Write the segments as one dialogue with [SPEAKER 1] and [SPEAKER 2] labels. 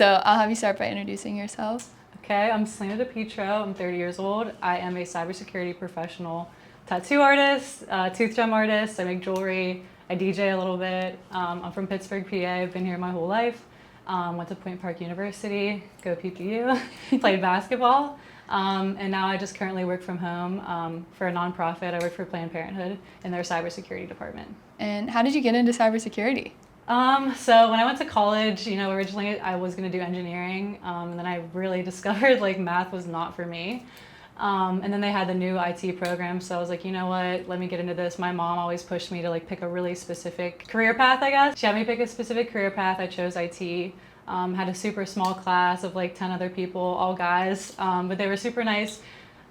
[SPEAKER 1] So I'll have you start by introducing yourself.
[SPEAKER 2] Okay, I'm Celina DiPietro. I'm 30 years old. I am a cybersecurity professional, tattoo artist, tooth gem artist. I make jewelry. I DJ a little bit. I'm from Pittsburgh, PA. I've been here my whole life. Went to Point Park University, go PPU, played basketball. And now I just currently work from home for a nonprofit. I work for Planned Parenthood in their cybersecurity department.
[SPEAKER 1] And how did you get into cybersecurity?
[SPEAKER 2] So when I went to college, originally I was going to do engineering, and then I really discovered like math was not for me. And then they had the new IT program, so I was like, you know what, let me get into this. My mom always pushed me to like pick a really specific career path, I guess. She had me pick a specific career path. I chose IT. Had a super small class of like 10 other people, all guys, but they were super nice.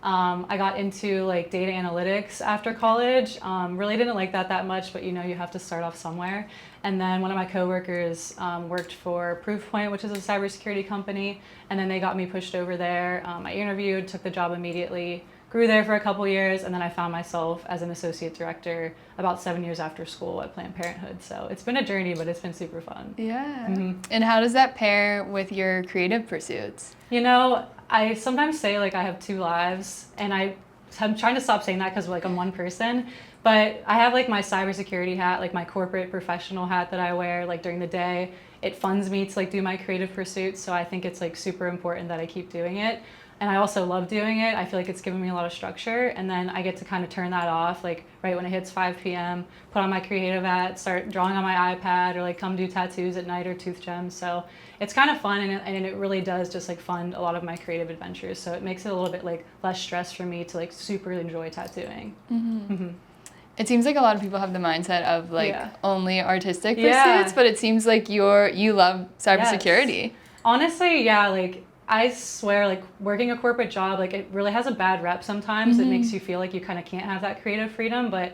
[SPEAKER 2] I got into like data analytics after college. Really didn't like that much, but you have to start off somewhere. And then one of my coworkers worked for Proofpoint, which is a cybersecurity company, and then they got me pushed over there. I interviewed, took the job immediately, grew there for a couple years, and then I found myself as an associate director about 7 years after school at Planned Parenthood. So it's been a journey, but it's been super fun.
[SPEAKER 1] Yeah. Mm-hmm. And how does that pair with your creative pursuits?
[SPEAKER 2] I sometimes say like I have two lives, and I'm trying to stop saying that because like I'm one person, but I have like my cybersecurity hat, like my corporate professional hat that I wear like during the day. It funds me to like do my creative pursuits, so I think it's like super important that I keep doing it. And I also love doing it. I feel like it's given me a lot of structure, and then I get to kind of turn that off like right when it hits 5 p.m., put on my creative hat, start drawing on my iPad, or like come do tattoos at night or tooth gems. So it's kind of fun, and it really does just like fund a lot of my creative adventures. So it makes it a little bit like less stress for me to like super enjoy tattooing. Mm-hmm. Mm-hmm.
[SPEAKER 1] It seems like a lot of people have the mindset of like only artistic pursuits, but it seems like you love cybersecurity.
[SPEAKER 2] Yes. Honestly, yeah, like I swear, like working a corporate job, like it really has a bad rep sometimes. Mm-hmm. It makes you feel like you kind of can't have that creative freedom, but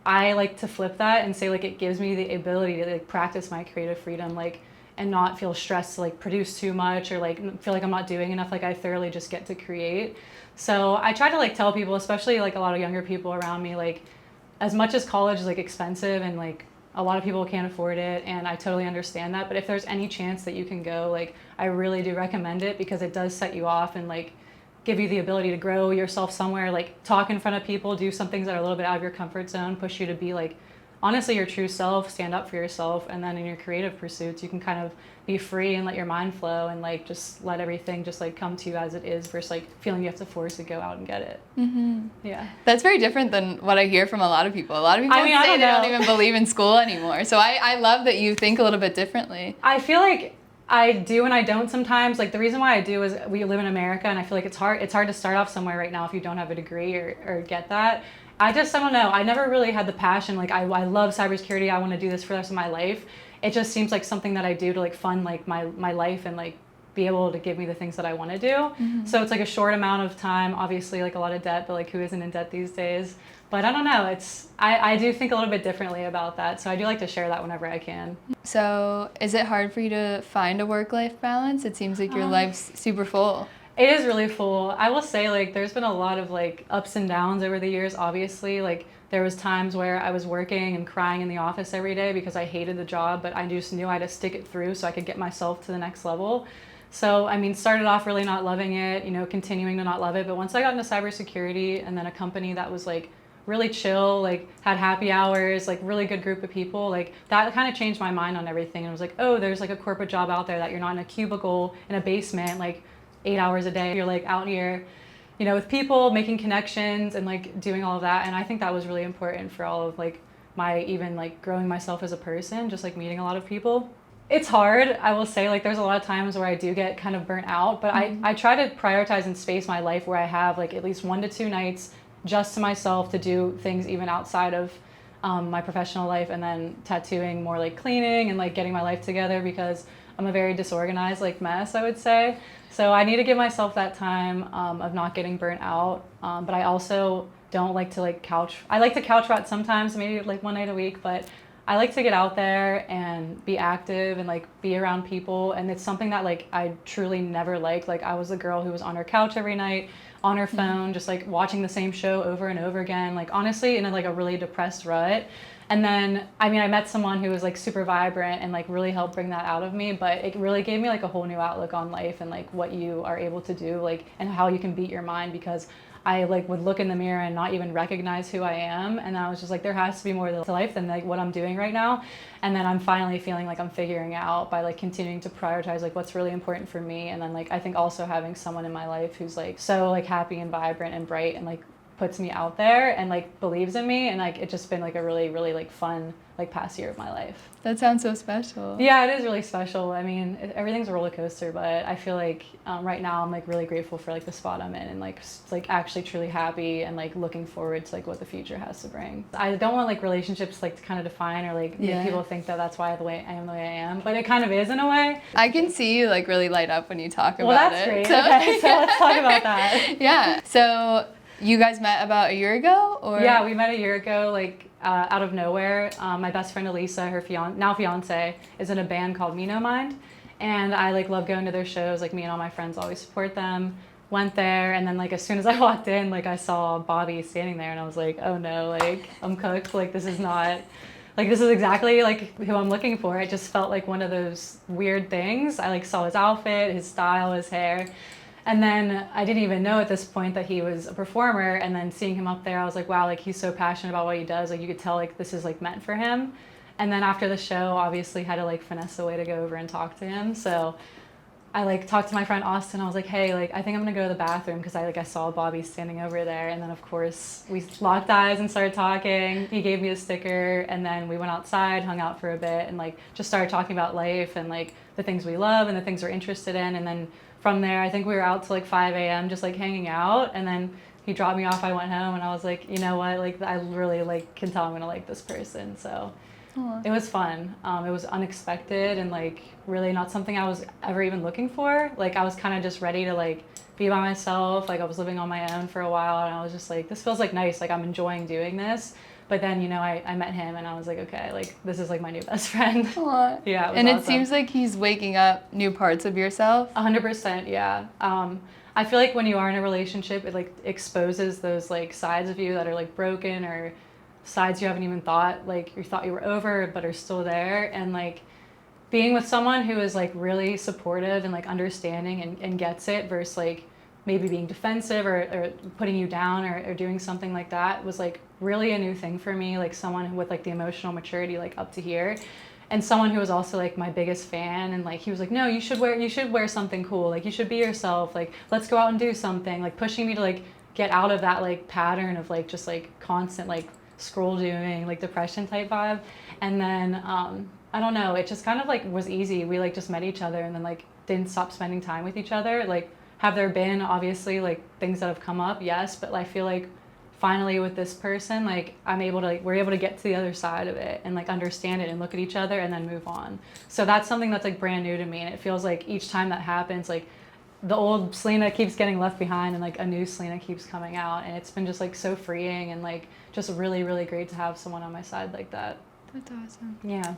[SPEAKER 2] I like to flip that and say like it gives me the ability to like practice my creative freedom, like, and not feel stressed to like produce too much or like feel like I'm not doing enough. Like I thoroughly just get to create. So I try to like tell people, especially like a lot of younger people around me, like as much as college is like expensive and like a lot of people can't afford it, and I totally understand that, but if there's any chance that you can go, like I really do recommend it, because it does set you off and like give you the ability to grow yourself somewhere, like talk in front of people, do some things that are a little bit out of your comfort zone, push you to be like honestly your true self, stand up for yourself. And then in your creative pursuits you can kind of be free and let your mind flow and like just let everything just like come to you as it is, versus like feeling you have to force it, go out and get it. Mm-hmm. Yeah,
[SPEAKER 1] that's very different than what I hear from a lot of people. A lot of people say they don't even believe in school anymore, so I love that you think a little bit differently.
[SPEAKER 2] I feel like I do and I don't sometimes. Like the reason why I do is we live in America, and I feel like it's hard to start off somewhere right now if you don't have a degree or get that. I don't know. I never really had the passion. Like I love cybersecurity. I want to do this for the rest of my life. It just seems like something that I do to like fund like my life and like be able to give me the things that I want to do. Mm-hmm. So it's like a short amount of time, obviously like a lot of debt, but like who isn't in debt these days? But I don't know. I do think a little bit differently about that. So I do like to share that whenever I can.
[SPEAKER 1] So is it hard for you to find a work-life balance? It seems like your life's super full.
[SPEAKER 2] It is really full. I will say like there's been a lot of like ups and downs over the years, obviously. Like there was times where I was working and crying in the office every day because I hated the job, but I just knew I had to stick it through so I could get myself to the next level. So, I mean, started off really not loving it, continuing to not love it. But once I got into cybersecurity, and then a company that was like really chill, like had happy hours, like really good group of people, like that kind of changed my mind on everything. And it was like, oh, there's like a corporate job out there that you're not in a cubicle in a basement, like 8 hours a day. You're like out here, with people, making connections and like doing all of that. And I think that was really important for all of like my even like growing myself as a person, just like meeting a lot of people. It's hard, I will say. Like there's a lot of times where I do get kind of burnt out, but mm-hmm. I try to prioritize and space my life where I have like at least 1 to 2 nights just to myself to do things even outside of my professional life, and then tattooing more like cleaning and like getting my life together, because I'm a very disorganized like mess, I would say. So I need to give myself that time of not getting burnt out. But I also don't like to like I like to couch rot sometimes, maybe like 1 night a week, but I like to get out there and be active and like be around people. And it's something that like I truly never liked. Like I was the girl who was on her couch every night, on her phone, just like watching the same show over and over again. Like honestly, in like a really depressed rut. And then, I mean, I met someone who was like super vibrant and like really helped bring that out of me, but it really gave me like a whole new outlook on life and like what you are able to do, like, and how you can beat your mind, because I like would look in the mirror and not even recognize who I am. And I was just like, there has to be more to life than like what I'm doing right now. And then I'm finally feeling like I'm figuring out by like continuing to prioritize like what's really important for me. And then like, I think also having someone in my life who's like so like happy and vibrant and bright and like puts me out there and like believes in me, and like it's just been like a really like fun like past year of my life.
[SPEAKER 1] That sounds so special.
[SPEAKER 2] Yeah, it is really special. I mean, everything's a roller coaster, but I feel like right now I'm like really grateful for like the spot I'm in, and like actually truly happy and like looking forward to like what the future has to bring. I don't want like relationships like to kind of define or like make people think that that's why the way I am the way I am, but it kind of is in a way.
[SPEAKER 1] I can see you like really light up when you talk about it.
[SPEAKER 2] Well, that's great. So, okay, so let's talk about that.
[SPEAKER 1] Yeah. So you guys met about a year ago, or?
[SPEAKER 2] Yeah, we met a year ago, like out of nowhere. My best friend Elisa, her now fiance, is in a band called Me No Mind, and I like love going to their shows. Like me and all my friends always support them. Went there, and then like as soon as I walked in, like I saw Bobby standing there, and I was like, oh no, like I'm cooked. Like this is not. Like this is exactly like who I'm looking for. It just felt like one of those weird things. I like saw his outfit, his style, his hair. And then I didn't even know at this point that he was a performer, and then seeing him up there, I was like, wow, like he's so passionate about what he does. Like you could tell like this is like meant for him. And then after the show, obviously had to like finesse a way to go over and talk to him. So I like talked to my friend Austin. I was like, hey, like I think I'm gonna go to the bathroom because I saw Bobby standing over there. And then of course we locked eyes and started talking. He gave me a sticker, and then we went outside, hung out for a bit, and like just started talking about life and like the things we love and the things we're interested in. And then from there, I think we were out till like 5 a.m. just like hanging out, and then he dropped me off. I went home, and I was like, you know what? Like I really like can tell I'm gonna like this person. So it was fun. It was unexpected and like really not something I was ever even looking for. Like I was kind of just ready to like be by myself. Like I was living on my own for a while, and I was just like, this feels like nice. Like I'm enjoying doing this. But then, you know, I met him, and I was like, okay, like this is like my new best friend.
[SPEAKER 1] Aww.
[SPEAKER 2] Yeah,
[SPEAKER 1] and
[SPEAKER 2] awesome.
[SPEAKER 1] It seems like he's waking up new parts of yourself.
[SPEAKER 2] 100%, yeah. I feel like when you are in a relationship, it like exposes those like sides of you that are like broken, or sides you haven't even thought like you thought you were over but are still there. And like being with someone who is like really supportive and like understanding and gets it, versus like maybe being defensive or putting you down or doing something like that, was like really a new thing for me. Like someone with like the emotional maturity like up to here, and someone who was also like my biggest fan, and like he was like, no, you should wear something cool, like you should be yourself, like let's go out and do something, like pushing me to like get out of that like pattern of like just like constant like scroll doing, like depression type vibe. And then I don't know, it just kind of like was easy. We like just met each other, and then like didn't stop spending time with each other. Like have there been obviously like things that have come up? Yes, but I feel like finally with this person, like we're able to get to the other side of it and like understand it and look at each other and then move on. So that's something that's like brand new to me, and it feels like each time that happens, like the old Celina keeps getting left behind and like a new Celina keeps coming out, and it's been just like so freeing and like just really great to have someone on my side like that.
[SPEAKER 1] That's awesome.
[SPEAKER 2] Yeah.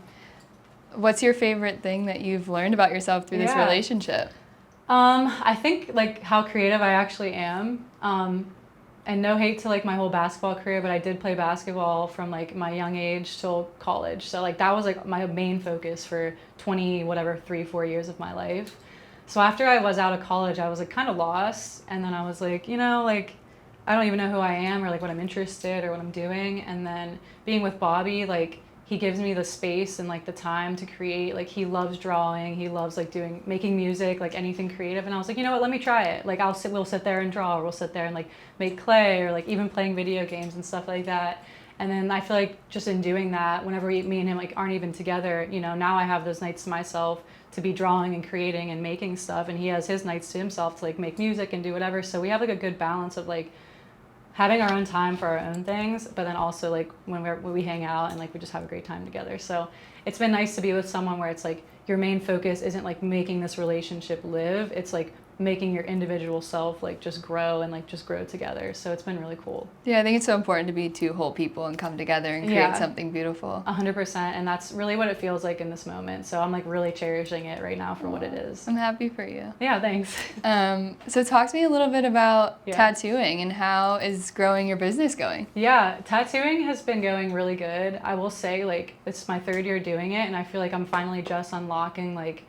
[SPEAKER 1] What's your favorite thing that you've learned about yourself through this relationship?
[SPEAKER 2] I think like how creative I actually am. And no hate to like my whole basketball career, but I did play basketball from like my young age till college. So like that was like my main focus for 3-4 years of my life. So after I was out of college, I was like kind of lost. And then I was like, you know, like I don't even know who I am or like what I'm interested or what I'm doing. And then being with Bobby, like he gives me the space and like the time to create. Like he loves drawing, he loves like making music, like anything creative. And I was like, you know what, let me try it. Like we'll sit there and draw, or we'll sit there and like make clay, or like even playing video games and stuff like that. And then I feel like just in doing that, whenever me and him like aren't even together, you know, now I have those nights to myself to be drawing and creating and making stuff, and he has his nights to himself to like make music and do whatever. So we have like a good balance of like having our own time for our own things, but then also like when we hang out and like we just have a great time together. So it's been nice to be with someone where it's like your main focus isn't like making this relationship live, it's like making your individual self like just grow and like just grow together. So it's been really cool.
[SPEAKER 1] Yeah, I think it's so important to be two whole people and come together and create something beautiful.
[SPEAKER 2] 100%, and that's really what it feels like in this moment. So I'm like really cherishing it right now for what it is.
[SPEAKER 1] I'm happy for you.
[SPEAKER 2] Yeah, thanks.
[SPEAKER 1] So talk to me a little bit about tattooing and how is growing your business going?
[SPEAKER 2] Yeah, tattooing has been going really good. I will say like it's my 3rd year doing it, and I feel like I'm finally just unlocking like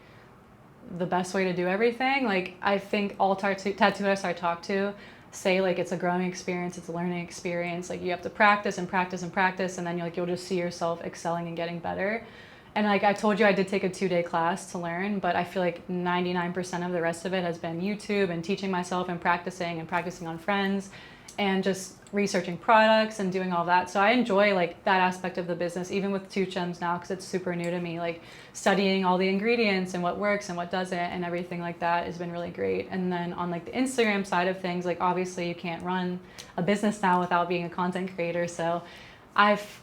[SPEAKER 2] the best way to do everything. Like I think all tattoo artists I talk to say like it's a growing experience, it's a learning experience. Like you have to practice and practice and practice, and then you'll just see yourself excelling and getting better. And like I told you, I did take a 2-day class to learn, but I feel like 99% of the rest of it has been YouTube and teaching myself and practicing on friends and just researching products and doing all that. So I enjoy like that aspect of the business, even with Two Gems now, because it's super new to me, like studying all the ingredients and what works and what doesn't and everything like that has been really great. And then on like the Instagram side of things, like obviously you can't run a business now without being a content creator. So I've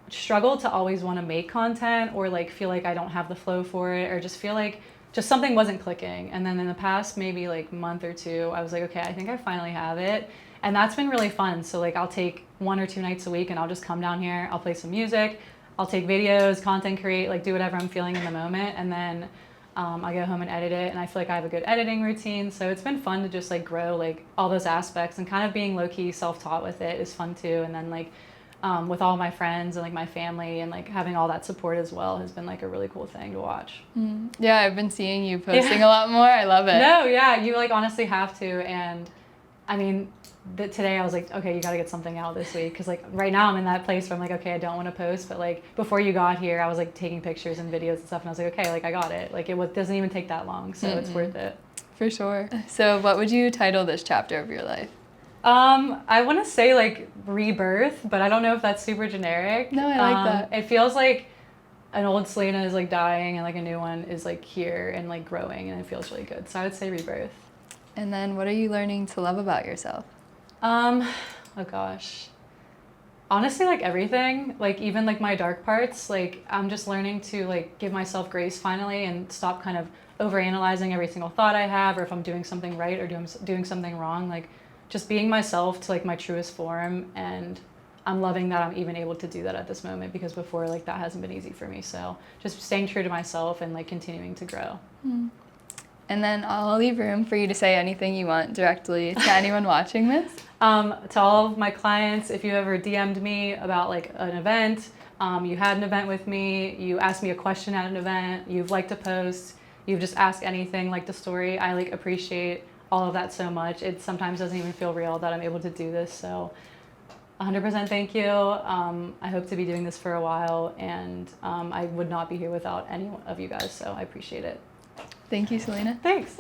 [SPEAKER 2] struggled to always want to make content or like feel like I don't have the flow for it or just feel like just something wasn't clicking. And then in the past maybe like month or 2, I was like, okay, I think I finally have it. And that's been really fun. So like I'll take 1 or 2 nights a week and I'll just come down here, I'll play some music, I'll take videos, content create, like do whatever I'm feeling in the moment. And then I go home and edit it. And I feel like I have a good editing routine. So it's been fun to just like grow like all those aspects, and kind of being low-key self-taught with it is fun too. And then like with all my friends and like my family and like having all that support as well has been like a really cool thing to watch.
[SPEAKER 1] Yeah, I've been seeing you posting a lot more. I love it.
[SPEAKER 2] No, yeah, you like honestly have to. And I mean, today I was like, okay, you got to get something out this week, because like right now I'm in that place where I'm like, okay, I don't want to post, but like before you got here I was like taking pictures and videos and stuff, and I was like, okay, like I got it, like it doesn't even take that long, so it's worth it.
[SPEAKER 1] For sure. So what would you title this chapter of your life?
[SPEAKER 2] I want to say like rebirth, but I don't know if that's super generic.
[SPEAKER 1] No, I like that.
[SPEAKER 2] It feels like an old Celina is like dying and like a new one is like here and like growing, and it feels really good. So I would say rebirth.
[SPEAKER 1] And then what are you learning to love about yourself?
[SPEAKER 2] Oh gosh. Honestly, like everything, like even like my dark parts, like I'm just learning to like give myself grace finally and stop kind of overanalyzing every single thought I have, or if I'm doing something right or doing something wrong, like just being myself to like my truest form. And I'm loving that I'm even able to do that at this moment, because before like that hasn't been easy for me. So just staying true to myself and like continuing to grow.
[SPEAKER 1] And then I'll leave room for you to say anything you want directly to anyone watching this.
[SPEAKER 2] To all of my clients, if you ever DM'd me about like an event, you had an event with me, you asked me a question at an event, you've liked a post, you've just asked anything like the story, I like appreciate all of that so much. It sometimes doesn't even feel real that I'm able to do this. So 100% thank you. I hope to be doing this for a while, and I would not be here without any of you guys. So I appreciate it.
[SPEAKER 1] Thank you, Celina.
[SPEAKER 2] Thanks.